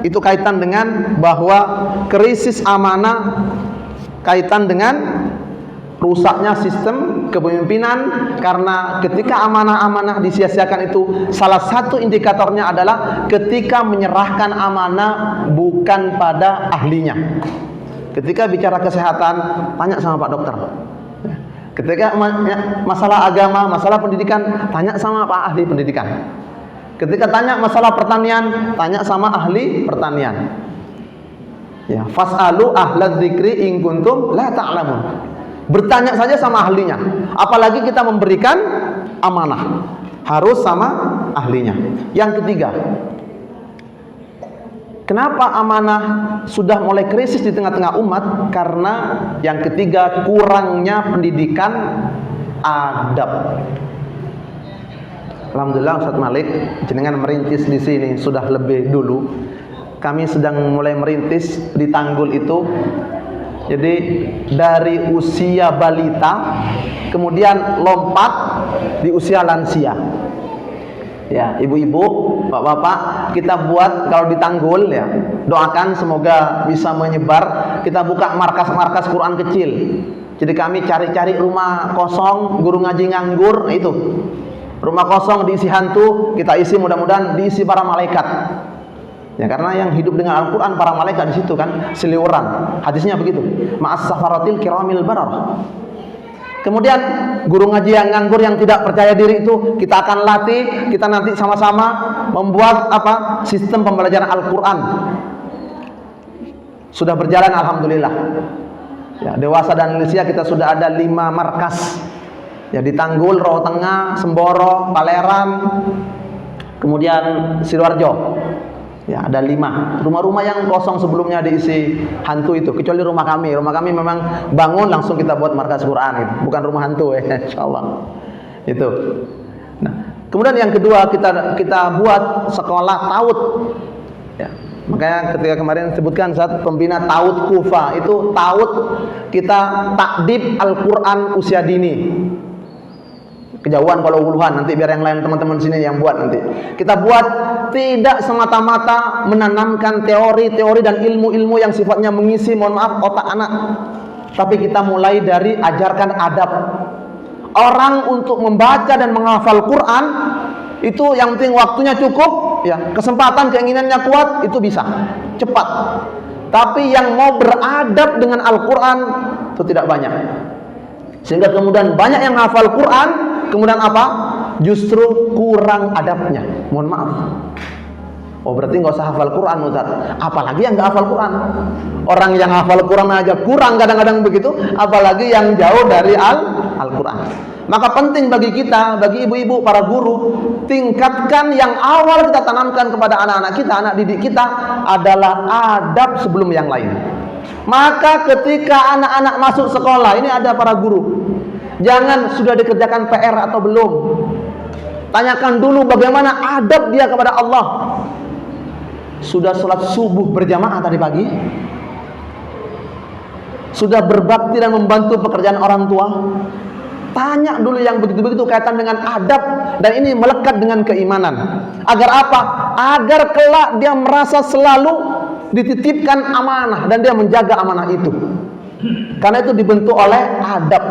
itu kaitan dengan bahwa krisis amanah kaitan dengan rusaknya sistem kepemimpinan, karena ketika amanah-amanah disia-siakan itu salah satu indikatornya adalah ketika menyerahkan amanah bukan pada ahlinya. Ketika bicara kesehatan, tanya sama Pak Dokter. Ketika masalah agama, masalah pendidikan, tanya sama Pak ahli pendidikan. Ketika tanya masalah pertanian, tanya sama ahli pertanian. Ya, fas'alu ahlaz dzikri in kuntum la ta'lamun. Bertanya saja sama ahlinya. Apalagi kita memberikan amanah, harus sama ahlinya. Yang ketiga, kenapa amanah sudah mulai krisis di tengah-tengah umat? Karena yang ketiga, kurangnya pendidikan adab. Alhamdulillah Ustaz Malik jenengan merintis di sini sudah lebih dulu. Kami sedang mulai merintis di Tanggul itu. Jadi dari usia balita kemudian lompat di usia lansia. Ya, ibu-ibu, bapak-bapak, kita buat kalau di Tanggul ya, doakan semoga bisa menyebar. Kita buka markas-markas Quran kecil. Jadi kami cari-cari rumah kosong, guru ngaji nganggur, itu. Rumah kosong diisi hantu, kita isi, mudah-mudahan diisi para malaikat. Ya, karena yang hidup dengan Al-Quran para malaikat di situ kan seliuran. Hadisnya begitu. Ma'as safaratil kiramil barar. Kemudian guru ngaji yang nganggur, yang tidak percaya diri itu kita akan latih. Kita nanti sama-sama membuat sistem pembelajaran Al-Quran. Sudah berjalan alhamdulillah. Ya, dewasa dan lansia kita sudah ada 5 markas. Ya, di Tanggul, Rawa Tengah, Semboro, Paleran, kemudian Sidoarjo. Ya, ada 5 rumah-rumah yang kosong sebelumnya diisi hantu itu, kecuali rumah kami. Rumah kami memang bangun langsung kita buat markas Quran gitu. Bukan rumah hantu ya, insyaallah. Itu. Nah, kemudian yang kedua kita buat sekolah taut. Ya. Makanya ketika kemarin disebutkan saat pembina taut Kufa, itu taut kita takdib Al-Quran usia dini. Kejauhan kalau uluhan, nanti biar yang lain teman-teman sini yang buat nanti. Kita buat tidak semata-mata menanamkan teori-teori dan ilmu-ilmu yang sifatnya mengisi, mohon maaf, otak anak. Tapi kita mulai dari ajarkan adab. Orang untuk membaca dan menghafal Quran itu yang penting waktunya cukup, ya, kesempatan keinginannya kuat, itu bisa cepat. Tapi yang mau beradab dengan Al-Quran itu tidak banyak. Sehingga kemudian banyak yang hafal Quran, kemudian apa? Justru kurang adabnya. Mohon maaf. Oh, berarti nggak usah hafal Quran, Ustaz. Apalagi yang nggak hafal Quran. Orang yang hafal Quran aja kurang kadang-kadang begitu, apalagi yang jauh dari Al-Quran. Maka penting bagi kita, bagi ibu-ibu, para guru, tingkatkan yang awal kita tanamkan kepada anak-anak kita, anak didik kita adalah adab sebelum yang lain. Maka ketika anak-anak masuk sekolah, ini ada para guru, jangan sudah dikerjakan PR atau belum. Tanyakan dulu bagaimana adab dia kepada Allah. Sudah sholat subuh berjamaah tadi pagi? Sudah berbakti dan membantu pekerjaan orang tua? Tanya dulu yang begitu-begitu kaitan dengan adab, dan ini melekat dengan keimanan. Agar apa? Agar kelak dia merasa selalu dititipkan amanah dan dia menjaga amanah itu. Karena itu dibentuk oleh adab.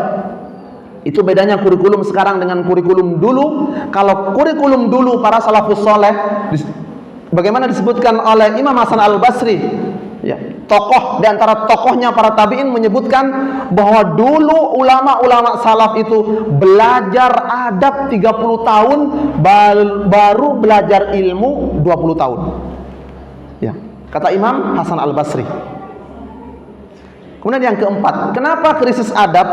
Itu bedanya kurikulum sekarang dengan kurikulum dulu. Kalau kurikulum dulu para salafus soleh, bagaimana disebutkan oleh Imam Hasan Al-Basri, ya, tokoh di antara tokohnya para tabi'in menyebutkan bahwa dulu ulama-ulama salaf itu belajar adab 30 tahun, baru belajar ilmu 20 tahun. Ya, kata Imam Hasan Al-Basri. Kemudian yang keempat, kenapa krisis adab?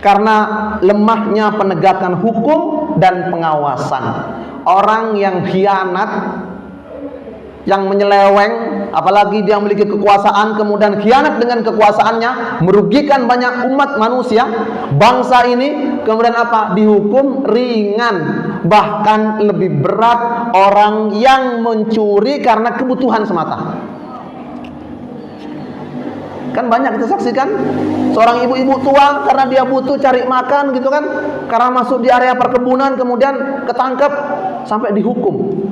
Karena lemahnya penegakan hukum dan pengawasan. Orang yang khianat, yang menyeleweng, apalagi dia memiliki kekuasaan, kemudian khianat dengan kekuasaannya, merugikan banyak umat manusia, bangsa ini, kemudian apa? Dihukum ringan. Bahkan lebih berat orang yang mencuri karena kebutuhan semata. Kan banyak kita saksikan seorang ibu-ibu tua karena dia butuh cari makan gitu kan, karena masuk di area perkebunan kemudian ketangkep sampai dihukum.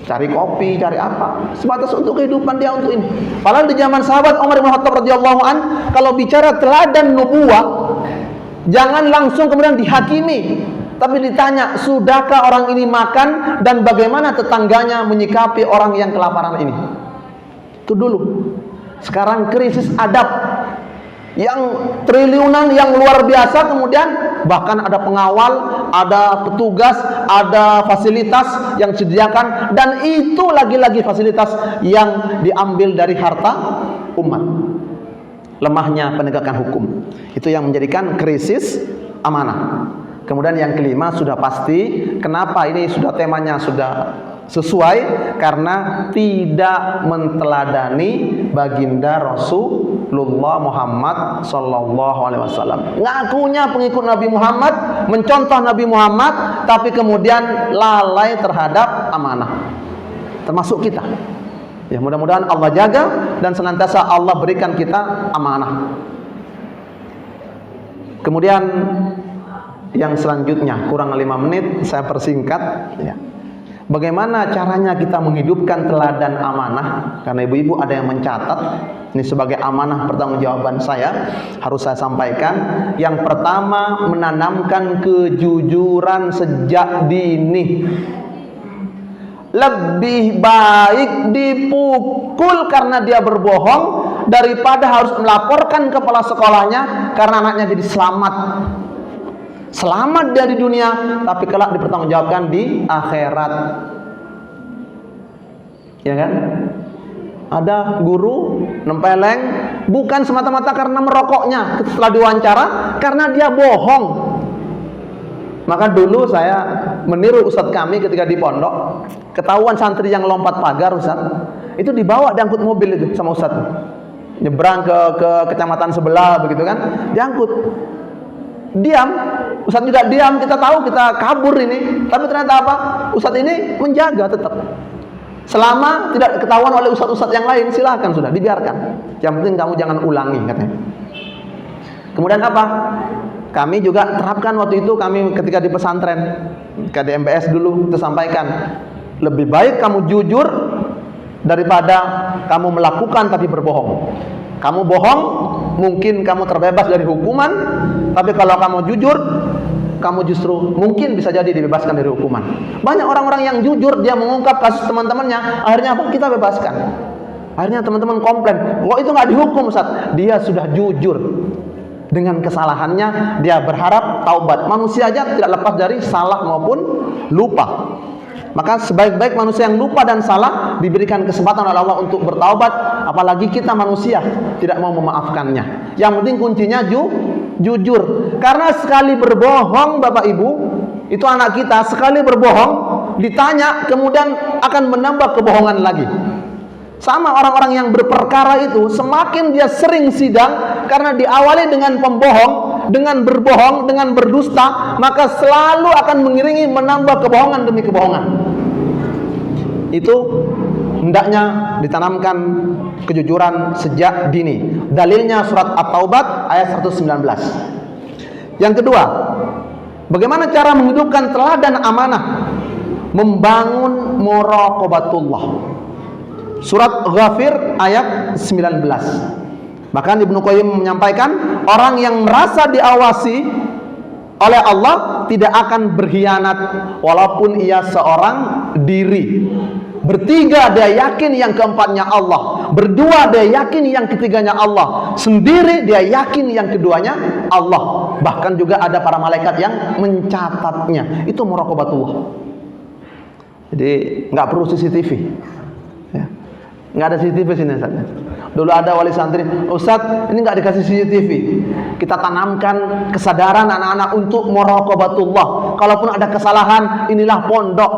Cari kopi, cari apa, sebatas untuk kehidupan dia untuk ini. Padahal di zaman sahabat Umar bin Khattab radhiyallahu an, kalau bicara teladan nubuwah, jangan langsung kemudian dihakimi, tapi ditanya, sudahkah orang ini makan dan bagaimana tetangganya menyikapi orang yang kelaparan ini. Itu dulu. Sekarang krisis adab yang triliunan, yang luar biasa, kemudian bahkan ada pengawal, ada petugas, ada fasilitas yang disediakan, dan itu lagi-lagi fasilitas yang diambil dari harta umat. Lemahnya penegakan hukum, itu yang menjadikan krisis amanah. Kemudian yang kelima sudah pasti, kenapa ini sudah temanya sudah sesuai, karena tidak menteladani baginda Rasulullah Muhammad sallallahu alaihi wasallam. Ngakunya pengikut Nabi Muhammad, mencontoh Nabi Muhammad, tapi kemudian lalai terhadap amanah. Termasuk kita. Ya, mudah-mudahan Allah jaga dan senantiasa Allah berikan kita amanah. Kemudian yang selanjutnya, kurang 5 menit saya persingkat, ya. Bagaimana caranya kita menghidupkan teladan amanah? Karena ibu-ibu ada yang mencatat. Ini sebagai amanah pertanggungjawaban saya, harus saya sampaikan. Yang pertama, menanamkan kejujuran sejak dini. Lebih baik dipukul karena dia berbohong daripada harus melaporkan kepala sekolahnya karena anaknya jadi selamat. Selamat dia di dunia, tapi kelak dipertanggungjawabkan di akhirat. Ya kan? Ada guru nempeleng bukan semata-mata karena merokoknya setelah diwawancara, karena dia bohong. Maka dulu saya meniru ustadz kami ketika di pondok, ketahuan santri yang lompat pagar, ustadz, itu dibawa diangkut mobil itu sama ustadz, nyebrang ke kecamatan sebelah begitu kan, diangkut. Diam, ustadz juga diam, kita tahu kita kabur ini, tapi ternyata apa? Ustadz ini menjaga tetap. Selama tidak ketahuan oleh ustadz-ustadz yang lain, silahkan, sudah dibiarkan. Yang penting kamu jangan ulangi, katanya. Kemudian apa? Kami juga terapkan waktu itu, kami ketika di pesantren, KDMBS dulu kita sampaikan, lebih baik kamu jujur daripada kamu melakukan tapi berbohong. Kamu bohong, mungkin kamu terbebas dari hukuman, tapi kalau kamu jujur, kamu justru mungkin bisa jadi dibebaskan dari hukuman. Banyak orang-orang yang jujur, dia mengungkap kasus teman-temannya, akhirnya apa? Kita bebaskan. Akhirnya teman-teman komplain, kok itu nggak dihukum, Ustaz? Dia sudah jujur dengan kesalahannya, dia berharap taubat. Manusia aja tidak lepas dari salah maupun lupa. Maka sebaik-baik manusia yang lupa dan salah diberikan kesempatan oleh Allah untuk bertaubat, apalagi kita manusia tidak mau memaafkannya. Yang penting kuncinya jujur. Karena sekali berbohong, Bapak Ibu, itu anak kita sekali berbohong, ditanya kemudian akan menambah kebohongan lagi. Sama orang-orang yang berperkara itu, semakin dia sering sidang, karena diawali dengan pembohong, dengan berbohong, dengan berdusta, maka selalu akan mengiringi menambah kebohongan demi kebohongan. Itu hendaknya ditanamkan kejujuran sejak dini. Dalilnya surat At-Taubah ayat 119. Yang kedua, bagaimana cara menghidupkan teladan amanah? Membangun muraqabatullah. Surat Ghafir ayat 19. Bahkan Ibnu Qayyim menyampaikan, orang yang merasa diawasi oleh Allah tidak akan berkhianat walaupun ia seorang diri. Bertiga dia yakin yang keempatnya Allah, berdua dia yakin yang ketiganya Allah, sendiri dia yakin yang keduanya Allah. Bahkan juga ada para malaikat yang mencatatnya. Itu muraqabatullah. Jadi nggak perlu CCTV ya. Nggak ada CCTV sini Ustaz. Dulu ada wali santri, Ustaz ini nggak dikasih CCTV, kita tanamkan kesadaran anak-anak untuk muraqabatullah. Kalaupun ada kesalahan, inilah pondok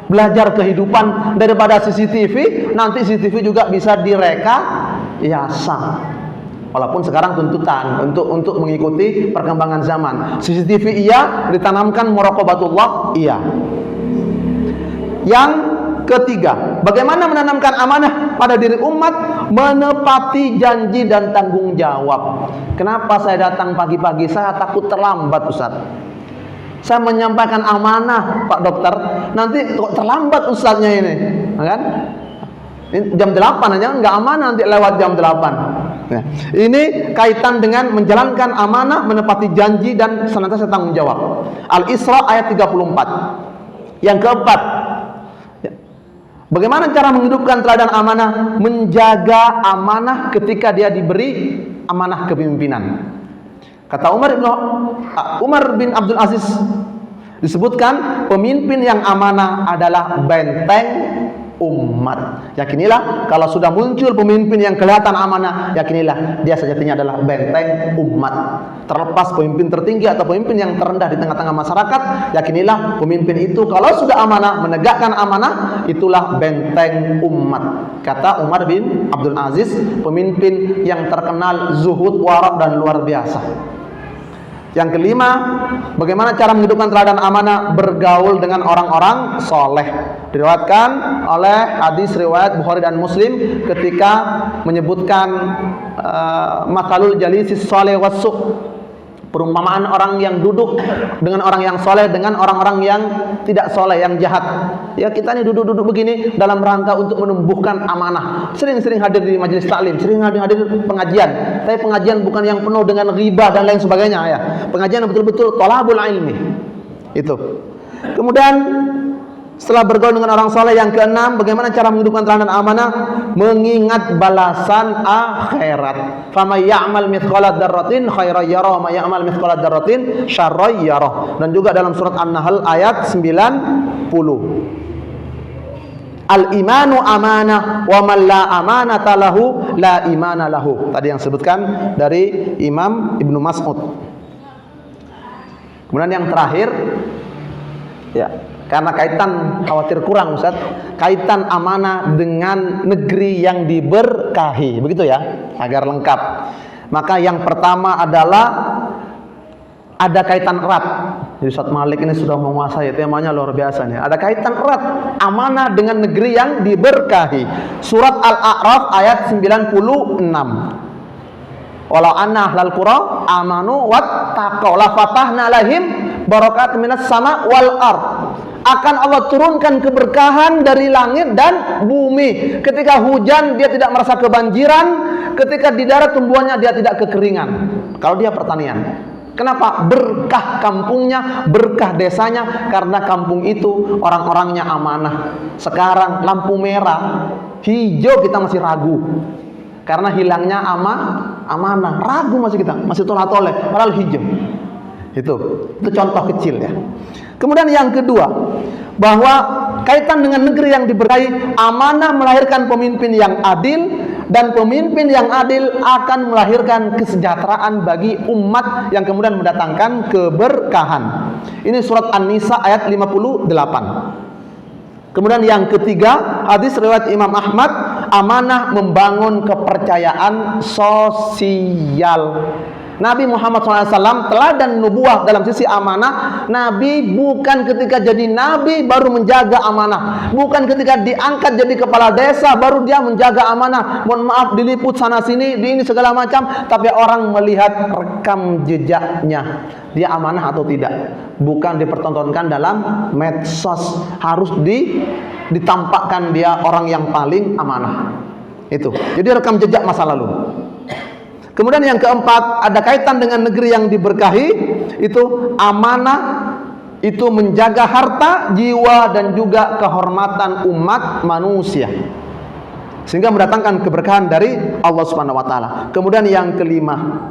belajar kehidupan. Daripada CCTV, nanti CCTV juga bisa direkayasa. Walaupun sekarang tuntutan untuk mengikuti perkembangan zaman. CCTV iya, ditanamkan muraqabatullah iya. Yang ketiga, bagaimana menanamkan amanah pada diri umat? Menepati janji dan tanggung jawab. Kenapa saya datang pagi-pagi? Saya takut terlambat Ustaz. Saya menyampaikan amanah Pak Dokter, nanti kok terlambat Ustaznya ini, kan? Ini jam 8 aja nggak amanah, nanti lewat jam 8. Nah, ini kaitan dengan menjalankan amanah, menepati janji dan senantiasa tanggung jawab. Al-Isra ayat 34. Yang keempat, bagaimana cara menghidupkan teladan amanah? Menjaga amanah ketika dia diberi amanah kepemimpinan. Kata Umar bin Abdul Aziz, disebutkan pemimpin yang amanah adalah benteng umat. Yakinilah kalau sudah muncul pemimpin yang kelihatan amanah, yakinilah dia sejatinya adalah benteng umat. Terlepas pemimpin tertinggi atau pemimpin yang terendah di tengah-tengah masyarakat, yakinilah pemimpin itu kalau sudah amanah, menegakkan amanah, itulah benteng umat. Kata Umar bin Abdul Aziz, pemimpin yang terkenal zuhud, warak dan luar biasa. Yang kelima, bagaimana cara menghidupkan teladan amanah? Bergaul dengan orang-orang soleh. Diriwayatkan oleh hadis riwayat Bukhari dan Muslim ketika menyebutkan mathalul jalisis soleh wassuq, perumpamaan orang yang duduk dengan orang yang soleh dengan orang-orang yang tidak soleh, yang jahat. Ya, kita ini duduk-duduk begini dalam rangka untuk menumbuhkan amanah. Sering-sering hadir di majelis taklim, sering hadir pengajian. Tapi pengajian bukan yang penuh dengan ghibah dan lain sebagainya ya. Pengajian yang betul-betul thalabul ilmi. Itu. Kemudian setelah bergaul dengan orang soleh, yang keenam, bagaimana cara menghidupkan teladan amanah? Mengingat balasan akhirat. Faman ya'mal mithqala dzarratin khairan yarah, wa ya'mal mithqala dzarratin syarran yarah. Dan juga dalam surat An-Nahl ayat 90. Al-imanu amanah wa man la amanata lahu la imana lahu. Tadi yang sebutkan dari Imam Ibnu Mas'ud. Kemudian yang terakhir, ya, karena kaitan khawatir kurang Ustaz, kaitan amanah dengan negeri yang diberkahi, begitu ya, agar lengkap. Maka yang pertama adalah ada kaitan erat. Jadi Ustaz Malik ini sudah menguasai temanya, luar biasa nih. Ada kaitan erat amanah dengan negeri yang diberkahi. Surat Al-A'raf ayat 96. Walau anna ahlal qura amanu wattaqau la fatahna lahim barakat minas sama wal ard. Akan Allah turunkan keberkahan dari langit dan bumi. Ketika hujan dia tidak merasa kebanjiran, ketika di darat tumbuhannya dia tidak kekeringan. Kalau dia pertanian. Kenapa? Berkah kampungnya, berkah desanya, karena kampung itu orang-orangnya amanah. Sekarang lampu merah, hijau kita masih ragu. Karena hilangnya amanah, ragu masih kita, masih toleh-toleh, padahal hijau. Itu contoh kecil ya. Kemudian yang kedua, bahwa kaitan dengan negeri yang diberkahi, amanah melahirkan pemimpin yang adil, dan pemimpin yang adil akan melahirkan kesejahteraan bagi umat yang kemudian mendatangkan keberkahan. Ini surat An-Nisa ayat 58. Kemudian yang ketiga, hadis riwayat Imam Ahmad, amanah membangun kepercayaan sosial. Nabi Muhammad SAW teladan nubuah dalam sisi amanah. Nabi bukan ketika jadi nabi baru menjaga amanah, bukan ketika diangkat jadi kepala desa baru dia menjaga amanah. Mohon maaf, diliput sana sini, di ini segala macam, tapi orang melihat rekam jejaknya, dia amanah atau tidak. Bukan dipertontonkan dalam medsos, harus ditampakkan dia orang yang paling amanah. Itu. Jadi rekam jejak masa lalu. Kemudian yang keempat, ada kaitan dengan negeri yang diberkahi, itu amanah, itu menjaga harta, jiwa, dan juga kehormatan umat manusia, sehingga mendatangkan keberkahan dari Allah Subhanahu wa taala. Kemudian yang kelima,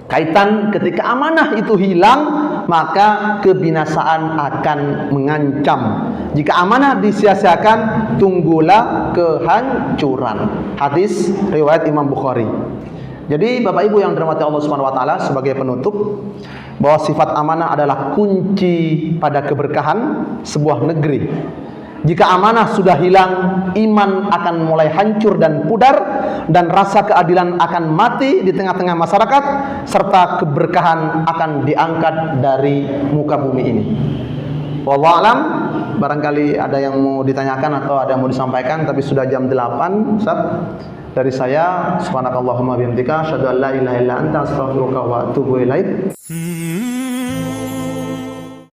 kaitan ketika amanah itu hilang, maka kebinasaan akan mengancam. Jika amanah disia-siakan, tunggulah kehancuran. Hadis riwayat Imam Bukhari. Jadi Bapak Ibu yang dirahmati Allah Subhanahu wa taala, sebagai penutup, bahwa sifat amanah adalah kunci pada keberkahan sebuah negeri. Jika amanah sudah hilang, iman akan mulai hancur dan pudar, dan rasa keadilan akan mati di tengah-tengah masyarakat, serta keberkahan akan diangkat dari muka bumi ini. Wallahu a'lam. Barangkali ada yang mau ditanyakan atau ada yang mau disampaikan, tapi sudah jam 8, Ustaz. Dari saya, subhanakallahumma bihamdika, asyhadu an la ilaha illa anta, astaghfiruka wa atubu ilaik.